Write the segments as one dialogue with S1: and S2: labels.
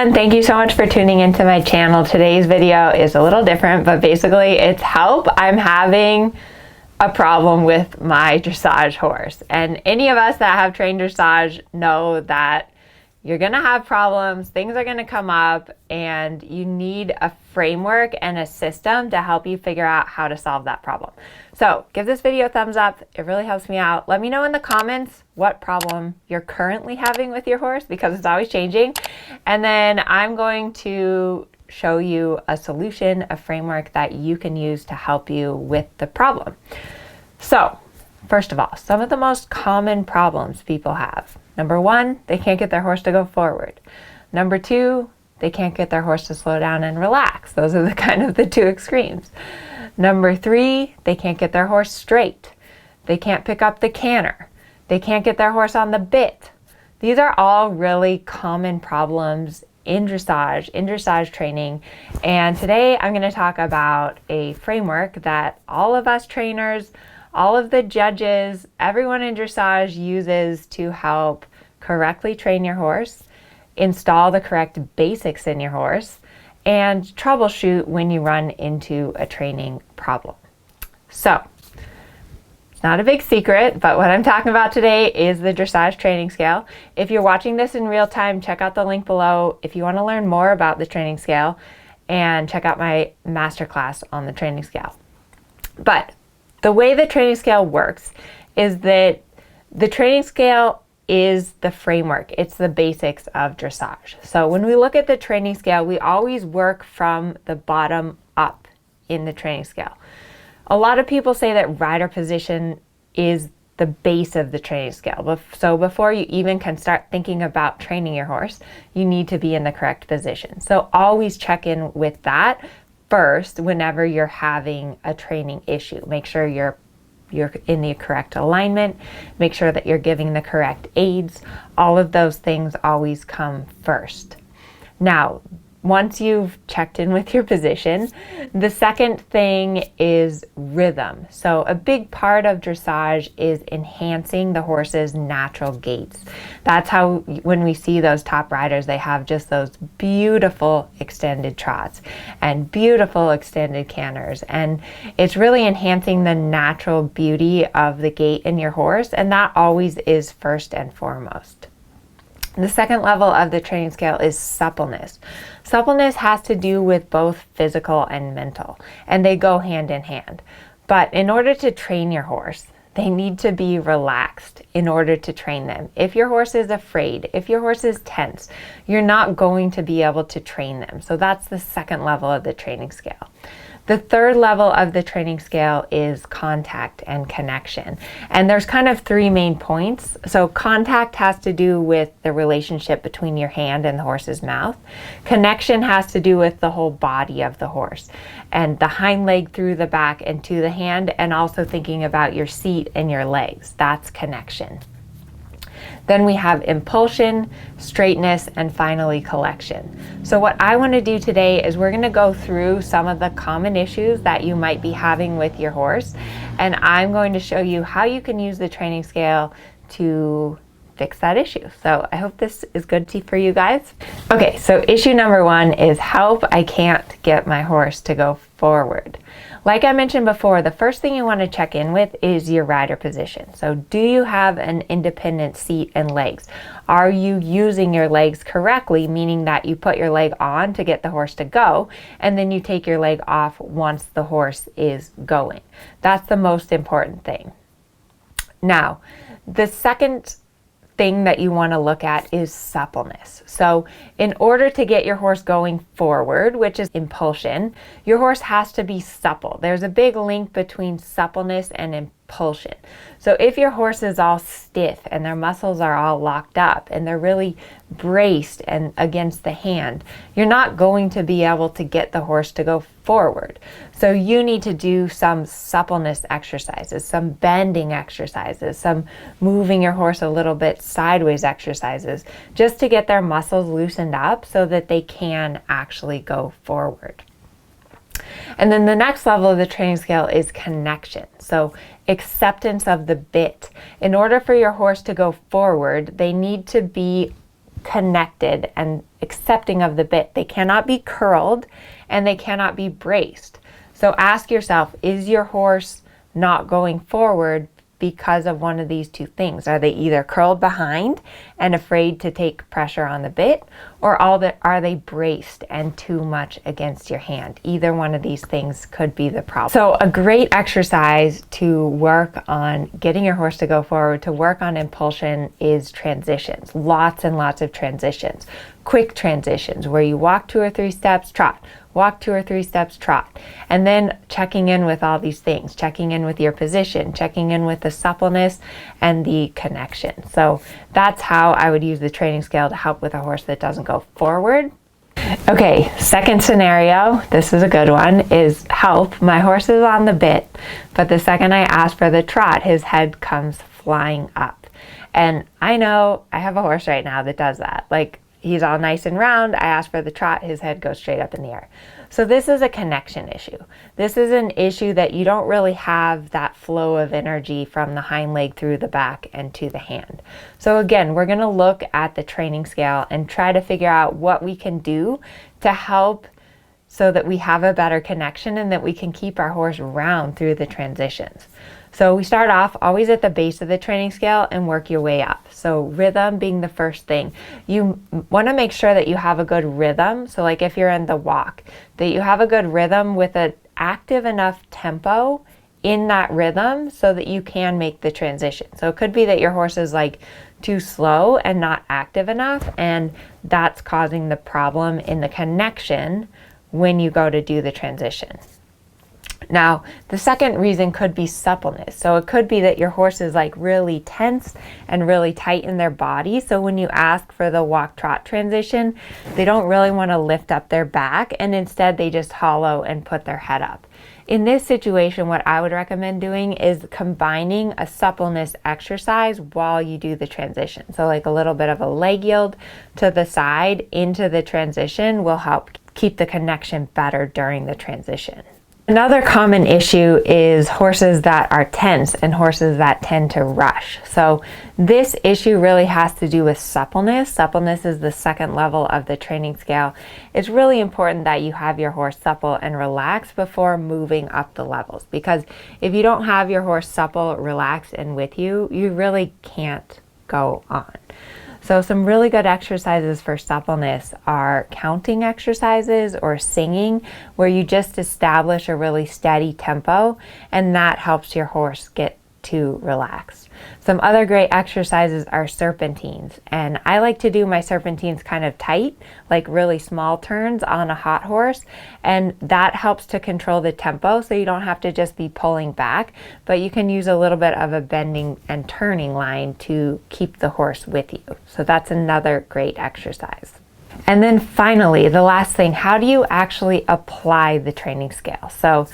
S1: everyone, thank you so much for tuning into my channel. Today's video is a little different, but basically it's help. I'm having a problem with my dressage horse, and any of us that have trained dressage know that you're gonna have problems, things are gonna come up, and you need a framework and a system to help you figure out how to solve that problem. So give this video a thumbs up, it really helps me out. Let me know in the comments what problem you're currently having with your horse, because it's always changing. And then I'm going to show you a solution, a framework that you can use to help you with the problem. So first of all, some of the most common problems people have. Number one, they can't get their horse to go forward. Number two, they can't get their horse to slow down and relax. Those are the kind of the two extremes. Number three, they can't get their horse straight. They can't pick up the canter. They can't get their horse on the bit. These are all really common problems in dressage training. And today I'm going to talk about a framework that all of us trainers, all of the judges, everyone in dressage uses to help correctly train your horse, install the correct basics in your horse, and troubleshoot when you run into a training problem. So, it's not a big secret, but what I'm talking about today is the Dressage Training Scale. If you're watching this in real time, check out the link below if you want to learn more about the training scale, and check out my masterclass on the training scale. But the way the training scale works is that the training scale is the framework. It's the basics of dressage. So when we look at the training scale, we always work from the bottom up in the training scale. A lot of people say that rider position is the base of the training scale. So before you even can start thinking about training your horse, you need to be in the correct position. So always check in with that first whenever you're having a training issue. Make sure you're in the correct alignment, make sure that you're giving the correct aids. All of those things always come first. Now, once you've checked in with your position, the second thing is rhythm. So a big part of dressage is enhancing the horse's natural gaits. That's how, when we see those top riders, they have just those beautiful extended trots and beautiful extended canters. And it's really enhancing the natural beauty of the gait in your horse, and that always is first and foremost. The second level of the training scale is suppleness. Suppleness has to do with both physical and mental, and they go hand in hand. But in order to train your horse, they need to be relaxed in order to train them. If your horse is afraid, if your horse is tense, you're not going to be able to train them. So that's the second level of the training scale. The third level of the training scale is contact and connection. And there's kind of three main points. So contact has to do with the relationship between your hand and the horse's mouth. Connection has to do with the whole body of the horse and the hind leg through the back and to the hand, and also thinking about your seat and your legs. That's connection. Then we have impulsion, straightness, and finally collection. So what I want to do today is we're going to go through some of the common issues that you might be having with your horse, and I'm going to show you how you can use the training scale to fix that issue. So I hope this is good for you guys. Okay, so issue number one is help, I can't get my horse to go forward. Like I mentioned before, the first thing you want to check in with is your rider position. So do you have an independent seat and legs? Are you using your legs correctly, meaning that you put your leg on to get the horse to go, and then you take your leg off once the horse is going? That's the most important thing. Now, the second thing that you want to look at is suppleness. So in order to get your horse going forward, which is impulsion, your horse has to be supple. There's a big link between suppleness and impulsion. So if your horse is all stiff and their muscles are all locked up and they're really braced and against the hand, you're not going to be able to get the horse to go forward. So you need to do some suppleness exercises, some bending exercises, some moving your horse a little bit sideways exercises, just to get their muscles loosened up so that they can actually go forward. And then the next level of the training scale is connection. So acceptance of the bit. In order for your horse to go forward, they need to be connected and accepting of the bit. They cannot be curled and they cannot be braced. So ask yourself, is your horse not going forward because of one of these two things? Are they either curled behind and afraid to take pressure on the bit, or are they braced and too much against your hand? Either one of these things could be the problem. So a great exercise to work on getting your horse to go forward, to work on impulsion, is transitions. Lots and lots of transitions. Quick transitions where you walk 2 or 3 steps, trot. Walk 2 or 3 steps, trot. And then checking in with all these things, checking in with your position, checking in with the suppleness and the connection. So that's how I would use the training scale to help with a horse that doesn't go forward. Okay, second scenario, this is a good one, is help. My horse is on the bit, but the second I ask for the trot, his head comes flying up. And I know I have a horse right now that does that. Like, he's all nice and round. I ask for the trot, his head goes straight up in the air. So this is a connection issue. This is an issue that you don't really have that flow of energy from the hind leg through the back and to the hand. So again, we're going to look at the training scale and try to figure out what we can do to help so that we have a better connection and that we can keep our horse round through the transitions. So we start off always at the base of the training scale and work your way up. So rhythm being the first thing. You want to make sure that you have a good rhythm. So like if you're in the walk, that you have a good rhythm with an active enough tempo in that rhythm so that you can make the transition. So it could be that your horse is like too slow and not active enough, and that's causing the problem in the connection when you go to do the transition. Now, the second reason could be suppleness. So it could be that your horse is like really tense and really tight in their body. So when you ask for the walk trot transition, they don't really want to lift up their back, and instead they just hollow and put their head up. In this situation, what I would recommend doing is combining a suppleness exercise while you do the transition. So like a little bit of a leg yield to the side into the transition will help keep the connection better during the transition. Another common issue is horses that are tense and horses that tend to rush. So this issue really has to do with suppleness. Suppleness is the second level of the training scale. It's really important that you have your horse supple and relaxed before moving up the levels, because if you don't have your horse supple, relaxed, and with you, you really can't go on. So some really good exercises for suppleness are counting exercises or singing, where you just establish a really steady tempo, and that helps your horse get to relax. Some other great exercises are serpentines, and I like to do my serpentines kind of tight, like really small turns on a hot horse, and that helps to control the tempo, so you don't have to just be pulling back, but you can use a little bit of a bending and turning line to keep the horse with you. So that's another great exercise. And then finally, the last thing, how do you actually apply the training scale? So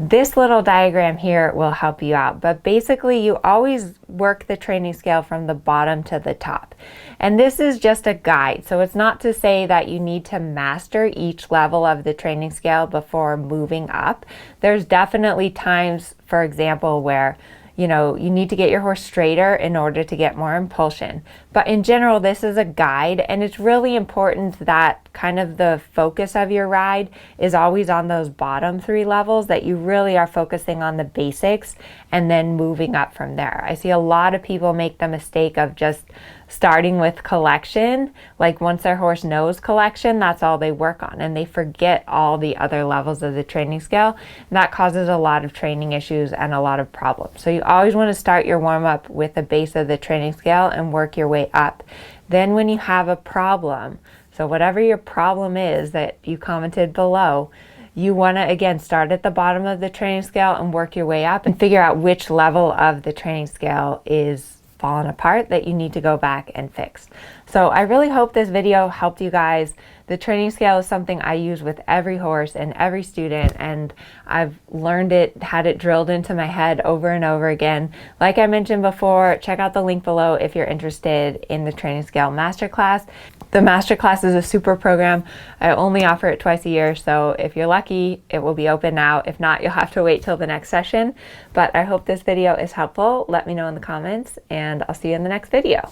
S1: this little diagram here will help you out, but basically you always work the training scale from the bottom to the top. And this is just a guide, so it's not to say that you need to master each level of the training scale before moving up. There's definitely times, for example, where you need to get your horse straighter in order to get more impulsion. But in general, this is a guide, and it's really important that kind of the focus of your ride is always on those bottom 3 levels, that you really are focusing on the basics and then moving up from there. I see a lot of people make the mistake of just starting with collection. Like once their horse knows collection, that's all they work on, and they forget all the other levels of the training scale. And that causes a lot of training issues and a lot of problems. So you always want to start your warm-up with the base of the training scale and work your way up. Then when you have a problem, so whatever your problem is that you commented below, you want to again start at the bottom of the training scale and work your way up and figure out which level of the training scale is fallen apart that you need to go back and fix. So I really hope this video helped you guys. The training scale is something I use with every horse and every student, and I've learned it, had it drilled into my head over and over again. Like I mentioned before, check out the link below if you're interested in the training scale masterclass. The masterclass is a super program. I only offer it twice a year, so if you're lucky, it will be open now. If not, you'll have to wait till the next session. But I hope this video is helpful. Let me know in the comments, and I'll see you in the next video.